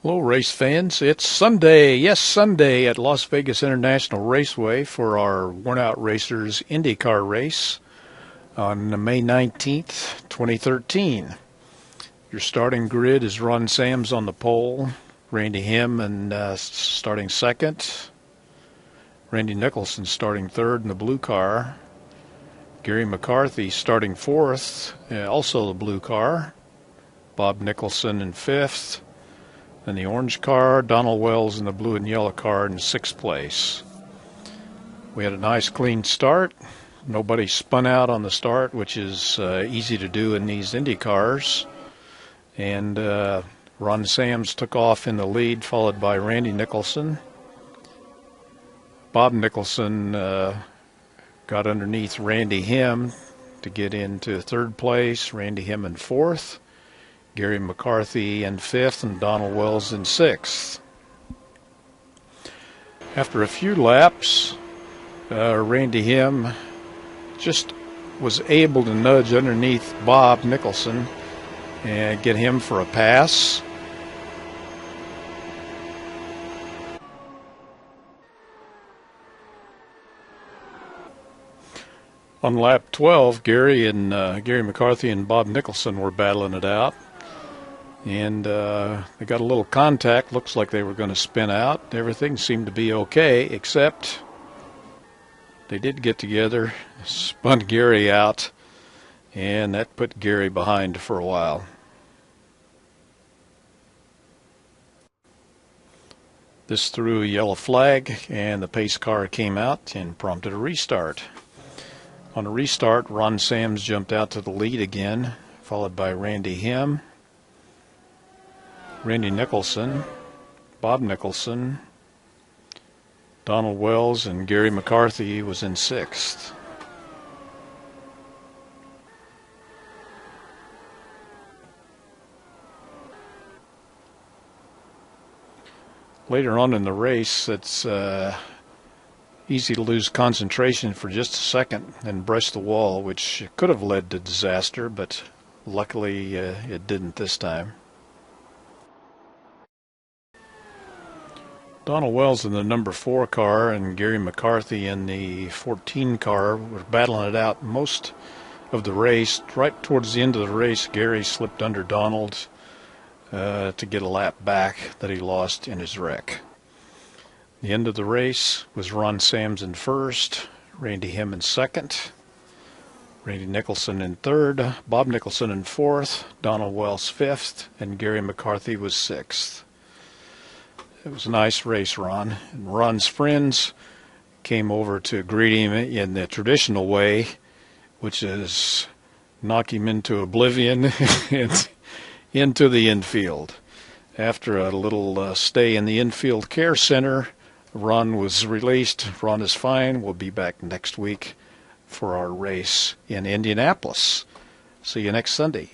Hello, race fans. It's Sunday, yes, Sunday at Las Vegas International Raceway for our Worn Out Racers IndyCar race on May 19th, 2013. Your starting grid is Ron Sams on the pole, Randy Him starting second, Randy Nicholson starting third in the blue car, Gary McCarthy starting fourth, also the blue car, Bob Nicholson in fifth, and the orange car, Donald Wells in the blue and yellow car in sixth place. We had a nice clean start. Nobody spun out on the start, which is easy to do in these Indy cars. And Ron Sams took off in the lead, followed by Randy Nicholson. Bob Nicholson got underneath Randy Him to get into third place, Randy Him in fourth, Gary McCarthy in fifth, and Donald Wells in sixth. After a few laps, Randy Him just was able to nudge underneath Bob Nicholson and get him for a pass. On lap 12, Gary McCarthy and Bob Nicholson were battling it out. And they got a little contact. Looks like they were going to spin out. Everything seemed to be okay, except they did get together, spun Gary out, and that put Gary behind for a while. This threw a yellow flag, and the pace car came out and prompted a restart. On a restart, Ron Sams jumped out to the lead again, followed by Randy Him, Randy Nicholson, Bob Nicholson, Donald Wells, and Gary McCarthy was in sixth. Later on in the race, it's easy to lose concentration for just a second and brush the wall, which could have led to disaster, but luckily it didn't this time. Donald Wells in the number 4 car and Gary McCarthy in the 14 car were battling it out most of the race. Right towards the end of the race, Gary slipped under Donald to get a lap back that he lost in his wreck. The end of the race was Ron Sams in first, Randy Him in second, Randy Nicholson in third, Bob Nicholson in fourth, Donald Wells fifth, and Gary McCarthy was sixth. It was a nice race, Ron. And Ron's friends came over to greet him in the traditional way, which is knock him into oblivion and into the infield. After a little stay in the infield care center, Ron was released. Ron is fine. We'll be back next week for our race in Indianapolis. See you next Sunday.